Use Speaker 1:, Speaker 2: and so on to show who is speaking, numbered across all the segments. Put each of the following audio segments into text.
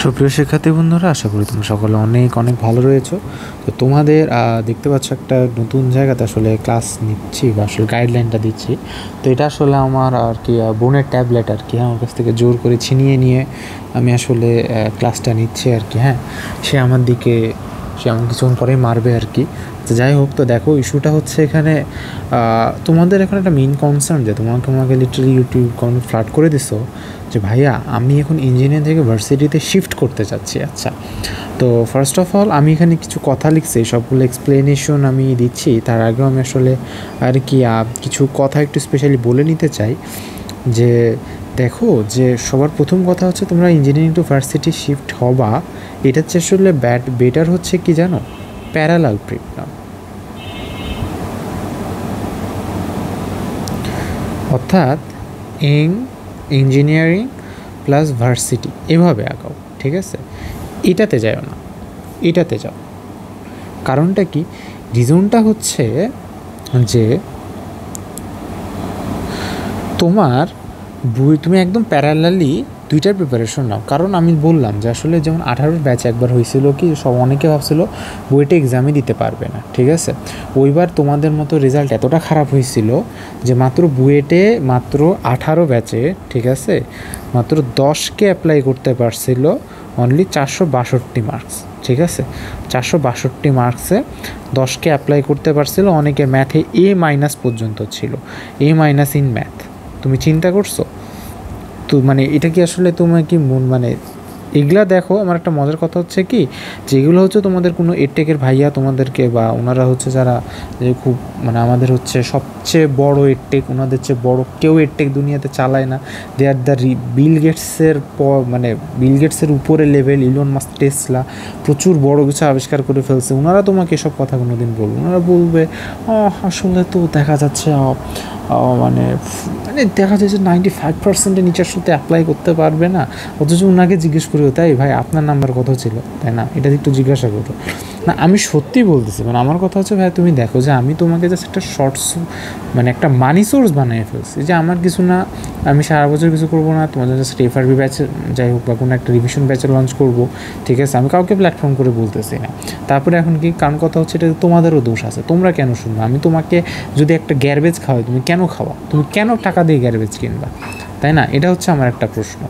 Speaker 1: সুপ্রিয় শিক্ষার্থী বন্ধুরা, আশা করি তোমরা সকলে অনেক অনেক ভালো রয়েছো। তো তোমাদের দেখতে পাচ্ছ একটা নতুন জায়গাতে আসলে ক্লাস নিচ্ছি বা আসলে গাইডলাইনটা দিচ্ছি। তো এটা আসলে আমার আর কি বোনের ট্যাবলেট আর কি, আমার কাছ থেকে জোর করে ছিনিয়ে নিয়ে আমি আসলে ক্লাসটা নিচ্ছি আর কি। হ্যাঁ, সে আমার কিছুক্ষণ পরেই মারবে আর কি। তো যাই হোক, তো দেখো ইস্যুটা হচ্ছে এখানে তোমাদের এখন একটা মেইন কনসার্ন যে তোমাকে লিটারালি ইউটিউব ফ্লাড করে দিছো যে ভাইয়া আমি এখন ইঞ্জিনিয়ারিং থেকে ভার্সিটিতে শিফট করতে চাচ্ছি। আচ্ছা, তো ফার্স্ট অফ অল আমি এখানে কিছু কথা লিখছি, সবগুলো এক্সপ্লেনেশন আমি দিচ্ছি। তার আগেও আমি আসলে আর কি কিছু কথা একটু স্পেশালি বলে নিতে চাই যে দেখো, যে সবার প্রথম কথা হচ্ছে তোমরা ইঞ্জিনিয়ারিং টু ভার্সিটি শিফট হবা, এটা হচ্ছে আসলে বেটার হচ্ছে কি জানো, প্যারালাল প্রিপ নাও, অর্থাৎ ইঞ্জিনিয়ারিং প্লাস ভার্সিটি এভাবে আঁকাও, ঠিক আছে? এটাতে যাও না, এটাতে যাও। কারণটা কি, রিজনটা হচ্ছে যে তুমি একদম প্যারালালি দুইটার প্রিপারেশন নাও। কারণ আমি বললাম যে আসলে যেমন 18 ব্যাচ একবার হয়েছিল কি, অনেকে ভাবছিল বুয়েটে এক্সামই দিতে পারবে না, ঠিক আছে? ওইবার তোমাদের মতো রেজাল্ট এতটা খারাপ হয়েছিল যে মাত্র বুয়েটে 18 ব্যাচে, ঠিক আছে, মাত্র 10কে অ্যাপ্লাই করতে পারছিল অনলি 462 মার্কস, ঠিক আছে? 462 মার্কসে 10কে অ্যাপ্লাই করতে পারছিল। অনেকে ম্যাথে A- পর্যন্ত ছিল, A- ইন ম্যাথ। তুমি চিন্তা করছো তো, মানে এটা কি আসলে তোমার কি মানে এগুলা দেখো। আমার একটা মজার কথা হচ্ছে কি, যেগুলো হচ্ছে তোমাদের কোনো এডটেকের ভাইয়া তোমাদেরকে বা ওনারা হচ্ছে যারা যে খুব মানে আমাদের হচ্ছে সবচেয়ে বড় এডটেক, ওনাদের চেয়ে বড় কেউ এডটেক দুনিয়াতে চালায় না। দে আর দ্য বিল গেটসের মানে বিল গেটসের উপরে লেভেল, ইলন মাস্ক, টেসলা প্রচুর বড় কিছু আবিষ্কার করে ফেলছে। ওনারা তোমাকে এসব কথা কোনো দিন বলবে, ওনারা বলবে আসলে তো দেখা যাচ্ছে মানে দেখা যায় যে 95%-এর নিচের সাথে অ্যাপ্লাই করতে পারবে না। অথচ ওনাকে জিজ্ঞেস করি, তাই ভাই আপনার নাম্বার কত ছিল, তাই না, এটা একটু জিজ্ঞাসা করো না। আমি সত্যি বলতেছি, মানে আমার কথা হচ্ছে ভাই তুমি দেখো যে আমি তোমাকে জাস্ট একটা শর্টস মানে একটা মানি সোর্স বানিয়ে ফেলছি যে আমার কিছু না, আমি সারা বছর কিছু করবো না, তোমাদের জাস্ট FRB ব্যাচে যাই হোক বা কোনো একটা রিভিশন ব্যাচে লঞ্চ করবো, ঠিক আছে? আমি কাউকে প্ল্যাটফর্ম করে বলতেছি না। তারপরে এখন কি কারণ কথা হচ্ছে, এটা তোমাদেরও দোষ আছে, তোমরা কেন শুনবে? আমি তোমাকে যদি একটা গ্যারবেজ খাওয়াই, তুমি কেন খাওয়া? তুমি কেন টাকা দিয়ে গ্যারবেজ কিনবা, তাই না? এটা হচ্ছে আমার একটা প্রশ্ন।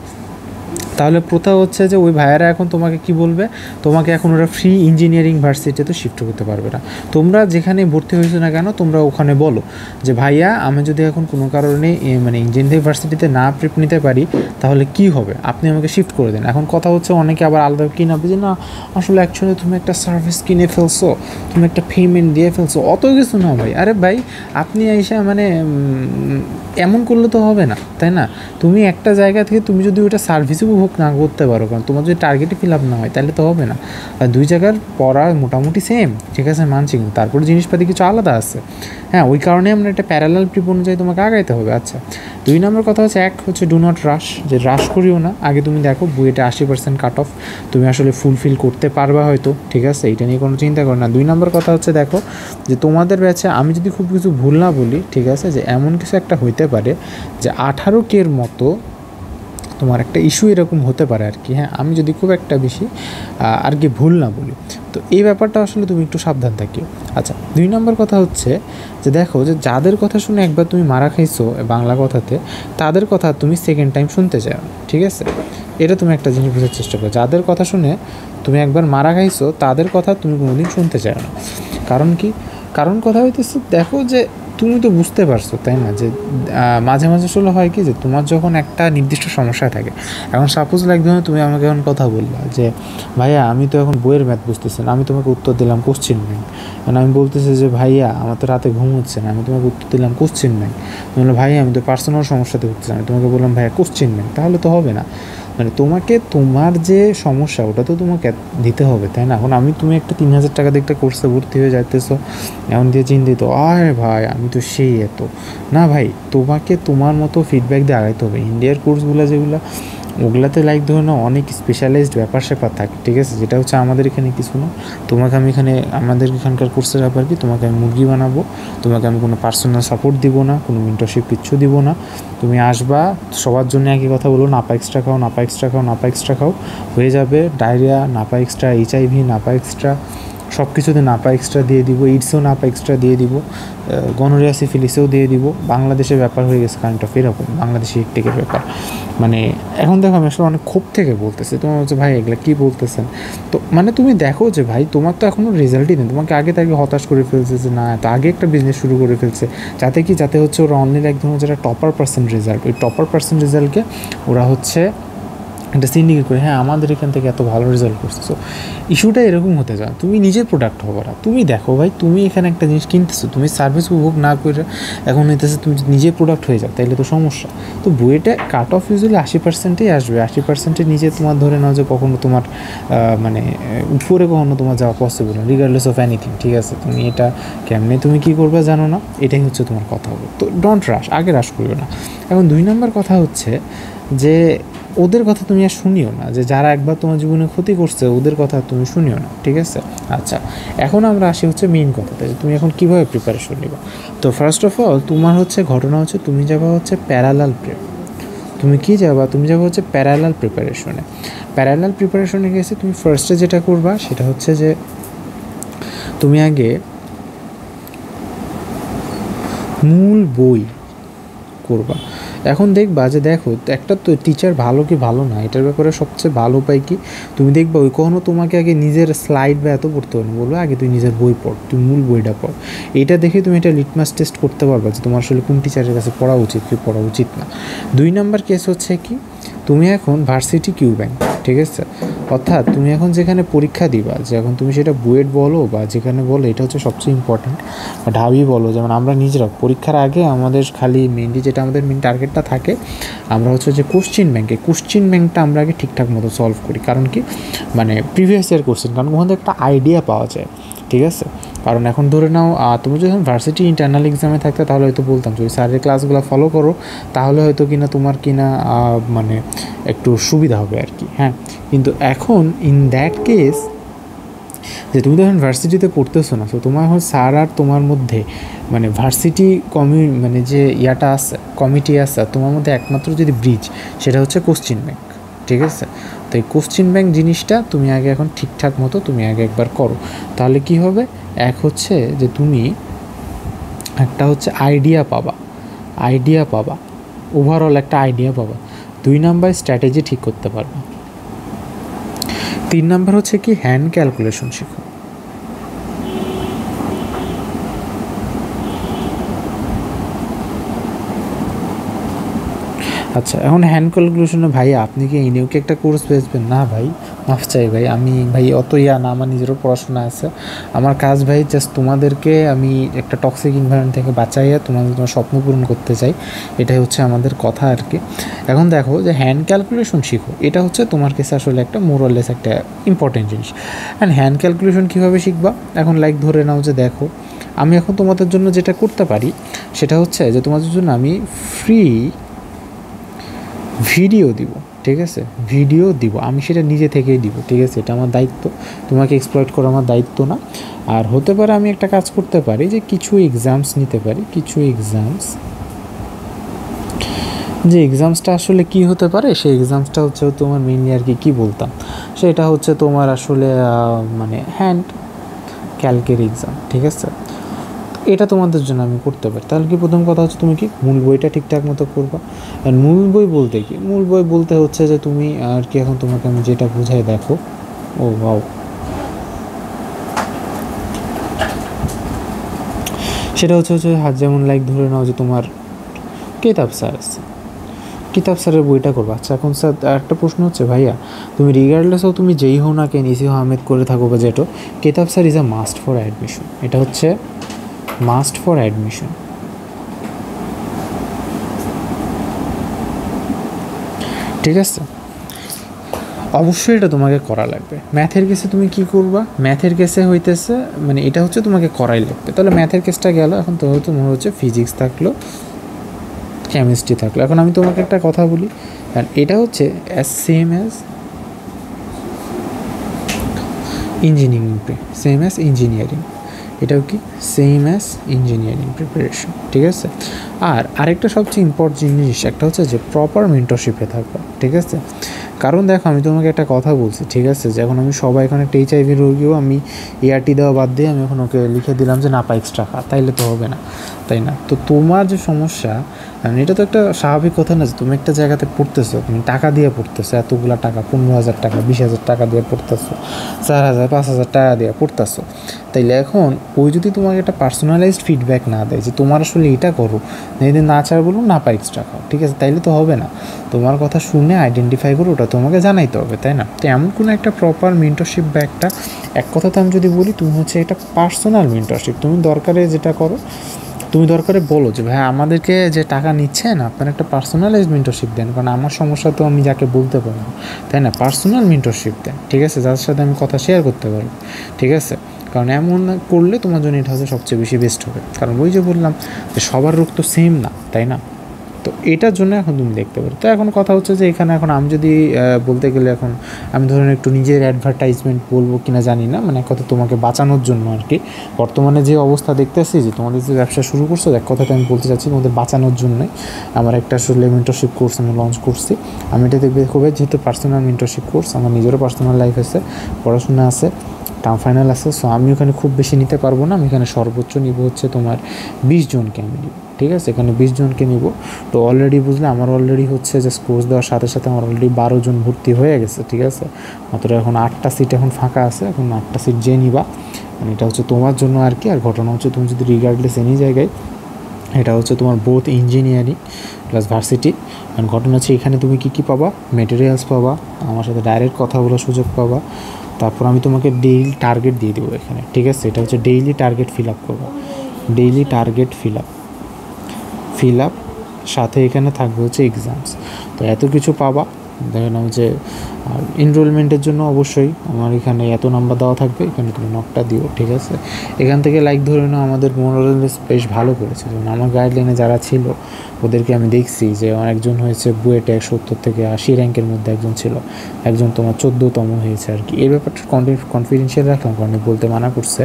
Speaker 1: তাহলে প্রথা হচ্ছে যে ওই ভাইয়ারা এখন তোমাকে কি বলবে, তোমাকে এখন ওরা ফ্রি ইঞ্জিনিয়ারিং ভার্সিটিতে শিফট করতে পারবে না। তোমরা যেখানে ভর্তি হয়েছো না কেন, তোমরা ওখানে বলো যে ভাইয়া আমি যদি এখন কোনো কারণে মানে ইঞ্জিনিয়ারিং ভার্সিটিতে না প্রিপ নিতে পারি, তাহলে কি হবে, আপনি আমাকে শিফট করে দেন। এখন কথা হচ্ছে অনেকে আবার আলাদা কিনাবে যে না আসলে অ্যাকচুয়ালি তুমি একটা সার্ভিস কিনে ফেলছো, তুমি একটা পেমেন্ট দিয়ে ফেলছো, অত কিছু না ভাই। আরে ভাই আপনি এসে মানে এমন করলে তো হবে না, তাই না? তুমি একটা জায়গা থেকে তুমি যদি ওইটা সার্ভিস উপভোগ না করতে পারো, কারণ তোমার যদি টার্গেটে ফিল আপ না হয় তাহলে তো হবে না। আর দুই জায়গার পড়া মোটামুটি সেম, ঠিক আছে, মানছি, কিন্তু তারপরে জিনিসপাতি কিছু আলাদা আছে। হ্যাঁ, ওই কারণে আমরা একটা প্যারালাল প্রিপ অনুযায়ী তোমাকে আগাইতে হবে। আচ্ছা, 2 নম্বর কথা হচ্ছে, এক হচ্ছে ডু নট রাশ, যে রাশ করিও না। আগে তুমি দেখো বুয়েটে 80% কাট অফ, তুমি আসলে ফুলফিল করতে পারবা হয়তো, ঠিক আছে, এটা নিয়ে কোনো চিন্তা করো না। 2 নম্বর কথা হচ্ছে দেখো যে তোমাদের ব্যাচে আমি যদি খুব কিছু ভুল না বলি, ঠিক আছে, যে এমন কিছু একটা হইতে পারে যে 18K-র মতো তোমার একটা ইস্যু এরকম হতে পারে আর কি। হ্যাঁ, আমি যদি খুব একটা বেশি আর কি ভুল না বলি, তো এই ব্যাপারটা আসলে তুমি একটু সাবধান থাকিও। আচ্ছা, 2 নম্বর কথা হচ্ছে যে দেখো যে যাদের কথা শুনে একবার তুমি মারা খাইছো বাংলা কথাতে, তাদের কথা তুমি সেকেন্ড টাইম শুনতে চাও, ঠিক আছে? এটা তুমি একটা জিনিস বোঝার চেষ্টা করো, যাদের কথা শুনে তুমি একবার মারা খাইছো তাদের কথা তুমি কোনোদিন শুনতে চাও না। কারণ কি, কারণ কথা হইতেছে দেখো যে তুমি তো বুঝতে পারছো, তাই না, যে মাঝে মাঝে আসলে হয় কি যে তোমার যখন একটা নির্দিষ্ট সমস্যা থাকে, এখন সাপোজ লাইক ধরো তুমি আমাকে এখন কথা বললা যে ভাইয়া আমি তো এখন বইয়ের ম্যাথ বুঝতেছি না, আমি তোমাকে উত্তর দিলাম কোশ্চেন ব্যাংক। মানে আমি বলতেছি যে ভাইয়া আমার তো রাতে ঘুম হচ্ছে না, আমি তোমাকে উত্তর দিলাম কোশ্চেন ব্যাংক। তুমি বললো ভাইয়া আমি তো পার্সোনাল সমস্যাতে ভুগতেছি, আমি তোমাকে বললাম ভাইয়া কোশ্চেন ব্যাংক। তাহলে তো হবে না, মানে তোমাকে তোমার যে সমস্যা ওটা তো তোমাকে দিতে হবে, তাই না? এখন তুমি একটা 3000 টাকা দিয়ে একটা কোর্সে ভর্তি হয়ে যাইতেছো, এমন দিয়ে চিন্তিত আরে ভাই আমি তো সেই এত না। ভাই তোমাকে তোমার মতো ফিডব্যাক দিয়ে আগাইতে হবে। ইন্ডিয়ার কোর্সগুলো যেগুলো ওগুলাতে লাইক ধরে নাও অনেক স্পেশালাইজড ব্যাপার স্যাপার থাকে, ঠিক আছে, যেটা হচ্ছে আমাদের এখানে কিছু না। তোমাকে আমি এখানে আমাদের এখানকার কোর্সের ব্যাপার কি, তোমাকে আমি মুরগি বানাবো, তোমাকে আমি কোনো পার্সোনাল সাপোর্ট দিব না, কোনো মেন্টরশিপ কিচ্ছু দিব না। তুমি আসবা, সবার জন্য একই কথা বলো, নাপা এক্সট্রা খাও, নাপা এক্সট্রা খাও, নাপা এক্সট্রা খাও, হয়ে যাবে। Diarrhoea Napa extra, HIV Napa extra, সব কিছুতে নাপা এক্সট্রা দিয়ে দিব, এইডসেও নাপা এক্সট্রা দিয়ে দিব, গনোরিয়া সিফিলিসেও দিয়ে দিব। বাংলাদেশের ব্যাপার হয়ে গেছে কাইন্ড অফ এরকম, বাংলাদেশি একটিকের ব্যাপার। মানে এখন দেখো আমি আসলে অনেক ক্ষোভ থেকে বলতেছি, তোমার হচ্ছে ভাই এগুলো কী বলতেছেন। তো মানে তুমি দেখো যে ভাই তোমার তো এখনও রেজাল্টই নেই, তোমাকে আগে তাকে হতাশ করে ফেলছে যে না, তো আগে একটা বিজনেস শুরু করে ফেলছে, যাতে হচ্ছে ওরা অনলাইন একদম যেটা টপার পার্সেন্ট রেজাল্ট, ওই টপার পার্সেন্ট রেজাল্টকে ওরা হচ্ছে একটা সিন্ডিকেট করে, হ্যাঁ আমাদের এখান থেকে এত ভালো রেজাল্ট করছে। সো ইস্যুটা এরকম হতে যায়, তুমি নিজের প্রোডাক্ট হবো না। তুমি দেখো ভাই, তুমি এখানে একটা জিনিস কিনতেছো, তুমি সার্ভিস উপভোগ না করে এখন হইতেছে তুমি নিজের প্রোডাক্ট হয়ে যাও, তাইলে তো সমস্যা। তো বুয়েটে কাট অফ ইউজুয়ালি 80%ই আসবে, 80%-এর নিচে তোমার ধরে নাও যে কখনো তোমার মানে উপরে কখনো তোমার যাওয়া পসিবল না, রিগার্ডলেস অফ এনিথিং, ঠিক আছে। তুমি এটা কেমনে তুমি কী করবে জানো না, এটাই হচ্ছে তোমার কথা হবে। তো ডোন্ট রাশ, আগে রাশ করবে না। এখন 2 নম্বর কথা হচ্ছে যে ওদের কথা তুমি আর শুনিও না, যে যারা একবার তোমার জীবনে ক্ষতি করছে ওদের কথা তুমি শুনিও না, ঠিক আছে। আচ্ছা, এখন আমরা আসি হচ্ছে মেইন কথাতে, তুমি এখন কীভাবে প্রিপারেশন নিবা। তো ফার্স্ট অফ অল তোমার হচ্ছে ঘটনা হচ্ছে তুমি যাবা হচ্ছে প্যারালাল প্রেপ। তুমি কি যাবা, তুমি যাবা হচ্ছে প্যারালাল প্রিপারেশনে। প্যারালাল প্রিপারেশনে গেছে তুমি ফার্স্টে যেটা করবা সেটা হচ্ছে যে তুমি আগে মূল বই করবা। এখন দেখবা যে দেখো একটা তো টিচার ভালো কি ভালো না, এটার ব্যাপারে সবচেয়ে ভালো উপায় কি, তুমি দেখবা ওই কখনো তোমাকে আগে নিজের স্লাইড বা এত পড়তে হবে না, বলবো আগে তুই নিজের বই পড়, তুই মূল বইটা পড়। এটা দেখে তুমি এটা লিটমাস টেস্ট করতে পারবা যে তোমার আসলে কোন টিচারের কাছে পড়া উচিত কি পড়া উচিত না। 2 নম্বর কেস হচ্ছে কি, তুমি এখন ভার্সিটি কিউ ব্যাংক, ঠিক আছে, অর্থাৎ তুমি এখন যেখানে পরীক্ষা দিবা, যে এখন তুমি সেটা বুয়েট বলো বা যেখানে বলো, এটা হচ্ছে সবচেয়ে ইম্পর্ট্যান্ট, বা ঢাবি বলো। যেমন আমরা নিজেরা পরীক্ষার আগে আমাদের খালি মেনলি যেটা আমাদের মেন টার্গেটটা থাকে, আমরা হচ্ছে যে কোশ্চিন ব্যাংকটা আমরা আগে ঠিকঠাক মতো সলভ করি। কারণ কি, মানে প্রিভিয়াস ইয়ার কোশ্চেন, কারণ ওখান থেকে একটা আইডিয়া পাওয়া যায়, ঠিক আছে। কারণ এখন ধরে নাও তুমি যখন ভার্সিটি ইন্টারনাল এক্সামে থাকতে তাহলে হয়তো বলতাম যে ওই স্যারের ক্লাসগুলো ফলো করো, তাহলে হয়তো কিনা তোমার কিনা মানে একটু সুবিধা হবে আর কি, হ্যাঁ। কিন্তু এখন ইন দ্যাট কেস যে তুমি তো এখন ভার্সিটিতে পড়তেছো না, তো তোমার এখন স্যার আর তোমার মধ্যে মানে ভার্সিটি মানে যে ইয়াটা আছে, কমিটি আছে, তোমার মধ্যে একমাত্র যদি ব্রিজ, সেটা হচ্ছে কোশ্চিন ব্যাংক, ঠিক আছে। তো এই কোশ্চিন ব্যাংক জিনিসটা তুমি আগে এখন ঠিকঠাক মতো তুমি আগে একবার করো, তাহলে কি হবে, এক হচ্ছে যে তুমি একটা হচ্ছে আইডিয়া পাবা, ওভারঅল একটা আইডিয়া পাবা। 2 নাম্বার স্ট্র্যাটেজি ঠিক করতে পারবা। 3 নাম্বার হচ্ছে কি, হ্যান্ড ক্যালকুলেশন শেখো। আচ্ছা, এখন হ্যান্ড ক্যালকুলেশনে ভাই আপনি কি ইউনিউকে একটা কোর্স বেচবেন? না ভাই, মাফ চাই ভাই, আমি ভাই অত না, আমার নিজেরও পড়াশোনা আছে। আমার কাজ ভাই জাস্ট তোমাদেরকে আমি একটা টক্সিক এনভায়রনমেন্ট থেকে বাঁচাইয়া তোমার স্বপ্ন পূরণ করতে চাই, এটাই হচ্ছে আমাদের কথা আর কি। এখন দেখো যে হ্যান্ড ক্যালকুলেশন শিখো, এটা হচ্ছে তোমার কাছে আসলে একটা মোরাললেস একটা ইম্পর্টেন্ট জিনিস। অ্যান্ড হ্যান্ড ক্যালকুলেশন কীভাবে শিখবা, এখন লাইক ধরে নাও যে দেখো আমি এখন তোমাদের জন্য যেটা করতে পারি সেটা হচ্ছে যে তোমাদের জন্য আমি ফ্রি ভিডিও দিব, ঠিক আছে, ভিডিও দিব, আমি সেটা নিজে থেকেই দিব, ঠিক আছে, এটা আমার দায়িত্ব, তোমাকে এক্সপ্লয়েট করা আমার দায়িত্ব না। আর হতে পারে আমি একটা কাজ করতে পারি যে কিছু এক্সামস নিতে পারি, যে এক্সামসটা আসলে কি হতে পারে, সেই এক্সামসটা হচ্ছে তোমার মেনলি আর কি বলতাম, সেটা হচ্ছে তোমার আসলে মানে হ্যান্ড ক্যালকের এক্সাম, ঠিক আছে। এটা তোমাদের জন্য আমি করতে পারি। তাহলে কি প্রথম কথা হচ্ছে তুমি কি মূল বইটা ঠিকঠাক মতো করবা। আর মূল বই বলতে কি, মূল বই বলতে হচ্ছে যে তুমি আর কি, এখন তোমাকে আমি যেটা বুঝাই দেখো, ও বাও, সেটা হচ্ছে যেমন লাইক ধরে নাও যে তোমার কিতাব স্যার আছে, কিতাব স্যারের বইটা করবো। আচ্ছা, এখন স্যার একটা প্রশ্ন হচ্ছে ভাইয়া, তুমি রিগার্ডলেস হও, তুমি যেই হও না কেন, ইসি আহমেদ করে থাকো বা যেটো, কিতাব sir is a must for admission, এটা হচ্ছে মাস্ট ফর অ্যাডমিশন, ঠিক আছে। অবশ্যই এটা তোমাকে করা লাগবে। ম্যাথের কেসে তুমি কি করবা, ম্যাথের কেসে হইতেছে মানে এটা হচ্ছে তোমাকে করাই লাগবে। তাহলে ম্যাথের কেসটা গেল, এখন তো তোমার হচ্ছে ফিজিক্স থাকলো, কেমিস্ট্রি থাকলো। এখন আমি তোমাকে একটা কথা বলি, কারণ এটা হচ্ছে সেম অ্যাজ ইঞ্জিনিয়ারিং, এটাও কি সেম অ্যাজ ইঞ্জিনিয়ারিং প্রিপারেশন, ঠিক আছে। আর আরেকটা সবচেয়ে ইম্পর্টেন্ট জিনিস একটা হচ্ছে যে প্রপার মেন্টরশিপে থাকবা, ঠিক আছে। কারণ দেখো আমি তোমাকে একটা কথা বলছি, ঠিক আছে, যে এখন আমি সবাই এখন একটা HIV রোগীও আমি ART দেওয়া বাদ দিয়ে আমি এখন ওকে লিখে দিলাম যে না পা এক্সট্রা খা, তাইলে তো হবে না, তাই না? তো তোমার যে সমস্যা, এটা তো একটা স্বাভাবিক কথা না যে তুমি একটা জায়গাতে পড়তেছো, তুমি টাকা দিয়ে পড়তেছো, এতগুলা টাকা 15,000 টাকা 20,000 টাকা দিয়ে পড়তেছো, 4,000 5,000 টাকা দিয়ে পড়তেছো, তাইলে এখন ওই যদি তোমাকে একটা পার্সোনালাইজড ফিডব্যাক না দেয় যে তোমার আসলে এটা করো, যদি না চার বলুন না পা এক্সট্রা খাও, ঠিক আছে, তাইলে তো হবে না। তোমার কথা শুনে আইডেন্টিফাই করে ওটা তোমাকে জানাইতে হবে, তাই না? তো এমন কোনো একটা প্রপার মেন্টরশিপ বা একটা এক কথাতে আমি যদি বলি, তুমি হচ্ছে একটা পার্সোনাল মেন্টরশিপ, তুমি দরকারে যেটা করো, তুমি দরকারে বলো যে ভাই আমাদেরকে যে টাকা নিচ্ছেন আপনার একটা পার্সোনালাইজড মেন্টরশিপ দেন, কারণ আমার সমস্যা তো আমি যাকে বলতে পারবো, তাই না? পার্সোনাল মেন্টরশিপ দেন, ঠিক আছে, যার সাথে আমি কথা শেয়ার করতে পারবো, ঠিক আছে। কারণ এমন করলে তোমার জন্য এটা হচ্ছে সবচেয়ে বেশি বেস্ট হবে। কারণ ওই যে বললাম যে সবার রোগ তো সেম না, তাই না? তো এটার জন্য এখন তুমি দেখতে পারো। তো এখন কথা হচ্ছে যে এখানে এখন আমি যদি বলতে গেলে এখন আমি ধরুন একটু নিজের অ্যাডভার্টাইজমেন্ট বলবো কিনা জানি না, মানে এক কথা তোমাকে বাঁচানোর জন্য আর কি, বর্তমানে যে অবস্থা দেখতেছি যে তোমাদের যে ব্যবসা শুরু করছো, এক কথাতে আমি বলতে চাচ্ছি তোমাদের বাঁচানোর জন্যই আমার একটা আসলে মেন্টরশিপ কোর্স আমি লঞ্চ করছি। আমি এটা দেখবে খুবই, যেহেতু পার্সোনাল মেন্টরশিপ কোর্স, আমার নিজেরও পার্সোনাল লাইফ আছে, পড়াশোনা আছে, টার্ম ফাইনাল আছে, সো আমি ওখানে খুব বেশি নিতে পারবো না, আমি এখানে সর্বোচ্চ নিব হচ্ছে তোমার 20 জনকে আমি নিব, ঠিক আছে, এখানে 20 জনকে নিব। তো অলরেডি বুঝলে আমার অলরেডি হচ্ছে যে কোর্স দেওয়ার সাথে সাথে আমার অলরেডি 12 জন ভর্তি হয়ে গেছে, ঠিক আছে। মাত্র এখন 8টা সিট এখন ফাঁকা আছে, এখন 8টা সিট যে নিবা, মানে এটা হচ্ছে তোমার জন্য আর কি। আর ঘটনা হচ্ছে তুমি যদি রিগার্ডলেস এনি জায়গায়, এটা হচ্ছে তোমার বোথ ইঞ্জিনিয়ারিং প্লাস ভার্সিটি, কারণ ঘটনা হচ্ছে এখানে তুমি কী কী পাবা, মেটেরিয়ালস পাবা, আমার সাথে ডাইরেক্ট কথা বলার সুযোগ পাবা, তারপর আমি তোমাকে ডেইলি টার্গেট দিয়ে দেবো এখানে, ঠিক আছে। এটা হচ্ছে ডেইলি টার্গেট ফিল আপ করবো, ডেইলি টার্গেট ফিল আপ সাথে এখানে থাকবে হচ্ছে এক্সামস। তো এত কিছু পাবা। দেখে নাও যে আর এনরোলমেন্টের জন্য অবশ্যই আমার এখানে এত নাম্বার দেওয়া থাকবে, এখানে তুমি নকটা দিও, ঠিক আছে। এখান থেকে লাইক ধরে নাও আমাদের মোরাল বেশ ভালো করেছে, যেমন আমার গাইডলাইনে যারা ছিল ওদেরকে আমি দেখছি যে একজন হয়েছে বুয়েটে 70 থেকে 80 র্যাঙ্কের মধ্যে একজন ছিল, একজন তোমার 14তম হয়েছে আর কি। এই ব্যাপারটা কনফিডেন্সিয়াল রাখলাম, কারণ বলতে মানা করছে।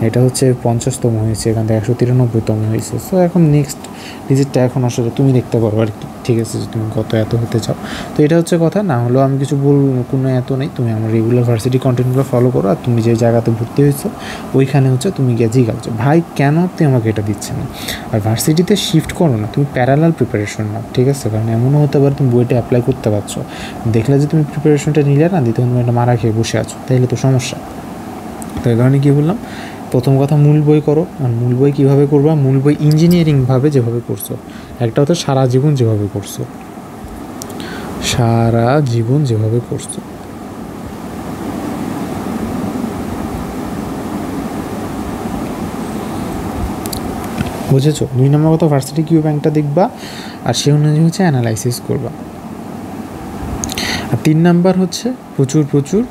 Speaker 1: এটা হচ্ছে 50তম হয়েছে, এখান থেকে 193তম হয়েছে। সো এখন নেক্সট ডিজিটটা এখন আসলে তুমি দেখতে পারো আর কি, ঠিক আছে, যে তুমি কত এত হতে চাও। তো এটা হচ্ছে কথা, না হলেও আমি কিছু বলবো কোনো এত নেই, তুমি আমার রেগুলার ভার্সিটি কন্টেন্টগুলো ফলো করো, আর তুমি যে জায়গাতে ভর্তি হয়েছো ওইখানে হচ্ছে তুমি গিয়ে জিজ্ঞাসা ভাই কেন আপনি আমাকে এটা দিচ্ছেন না। আর ভার্সিটিতে শিফট করো না, তুমি প্যারালাল প্রিপারেশন নাও, ঠিক আছে। কারণ এমনও হতে পারে তুমি বইটা অ্যাপ্লাই করতে পারছো, দেখলে যে তুমি প্রিপারেশনটা নিলে না, দিতে তুমি একটা মারা খেয়ে বসে আছো, তাইলে তো সমস্যা। তো এই কারণে কী বললাম, প্রথম কথা মূল বই করো। আর মূল বই কীভাবে করবা, মূল বই ইঞ্জিনিয়ারিংভাবে যেভাবে করছো, একটা হচ্ছে সারা জীবন যেভাবে করছো, বুঝেছো। 2 নম্বর কথা ভার্সিটি কিউ ব্যাংকটা দেখবা, আর সে অনুযায়ী হচ্ছে অ্যানালাইসিস করবা। আর 3 নাম্বার হচ্ছে প্রচুর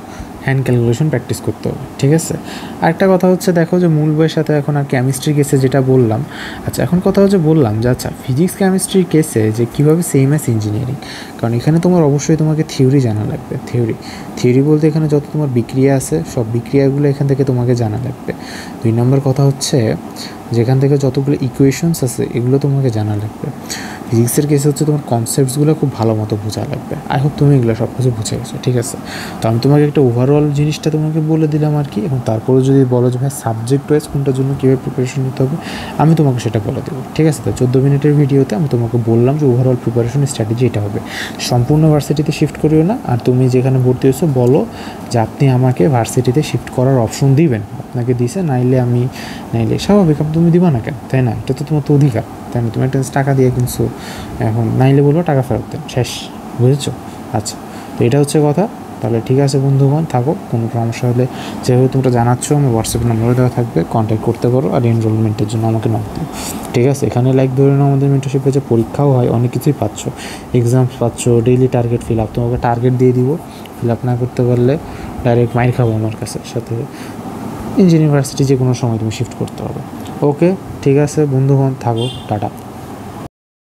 Speaker 1: হ্যান্ড ক্যালকুলেশন প্র্যাকটিস করতে হবে, ঠিক আছে। আরেকটা কথা হচ্ছে দেখো যে মূল বইয়ের সাথে এখন আর কেমিস্ট্রি কেসে যেটা বললাম, আচ্ছা এখন কথা হচ্ছে বললাম যে আচ্ছা ফিজিক্স কেমিস্ট্রির কেসে যে কীভাবে সেম অ্যাজ ইঞ্জিনিয়ারিং, কারণ এখানে তোমার অবশ্যই তোমাকে থিওরি জানা লাগবে। থিওরি বলতে এখানে যত তোমার বিক্রিয়া আছে সব বিক্রিয়াগুলো এখান থেকে তোমাকে জানা লাগবে। 2 নম্বর কথা হচ্ছে যেখান থেকে যতগুলো ইকুয়েশনস আছে এগুলো তোমাকে জানা লাগবে। ফিজিক্সের কেসে হচ্ছে তোমার কনসেপ্টসগুলো খুব ভালো মতো বোঝা লাগবে। আই হোপ তুমি এগুলো সব কিছু বুঝে গেছো, ঠিক আছে। তো আমি তোমাকে একটা ওভারঅল জিনিসটা তোমাকে বলে দিলাম আর কি। এবং তারপরে যদি বলো যে ভাই সাবজেক্ট ওয়াইজ কোনটার জন্য কীভাবে প্রিপারেশন নিতে হবে, আমি তোমাকে সেটা বলে দেবো, ঠিক আছে। তো 14 মিনিটের ভিডিওতে আমি তোমাকে বললাম যে ওভারঅল প্রিপারেশন স্ট্র্যাটেজি এটা হবে। সম্পূর্ণ ভার্সিটিতে শিফট করিও না, আর তুমি যেখানে ভর্তি হয়েছো বলো যে আপনি আমাকে ভার্সিটিতে শিফট করার অপশন দিবেন, আপনাকে দিছে, নাইলে স্বাভাবিক তুমি দিবা না কেন, তাই না? এটা তো তোমার তো অধিকার, তাই না? তুমি একটা টাকা দিয়ে কিনছো, এখন নাইলে বলবো টাকা ফেরত দেন, শেষ, বুঝেছো? আচ্ছা, তো এটা হচ্ছে কথা। তাহলে ঠিক আছে বন্ধুগণ, থাকো। কোনো সমস্যা হলে যেভাবে তোমরা জানাচ্ছ আমার হোয়াটসঅ্যাপ নাম্বারও দেওয়া থাকবে, কন্ট্যাক্ট করতে পারো। আর এনরোলমেন্টের জন্য আমাকে নক দিও, ঠিক আছে। এখানে লাইক ধরে নাও আমাদের মেন্টরশিপে যে পরীক্ষাও হয়, অনেক কিছুই পাচ্ছ, এক্সামস পাচ্ছ, ডেইলি টার্গেট ফিল আপ, তোমাকে টার্গেট দিয়ে দিব, ফিল আপ না করতে পারলে ডাইরেক্ট মাইর খাবো আমার কাছে, সাথে ইঞ্জিনিয়ারিং ভার্সিটি যে কোনো সময় তুমি শিফট করতে হবে। ওকে, ঠিক আছে বন্ধুগণ, থাকো, টাটা।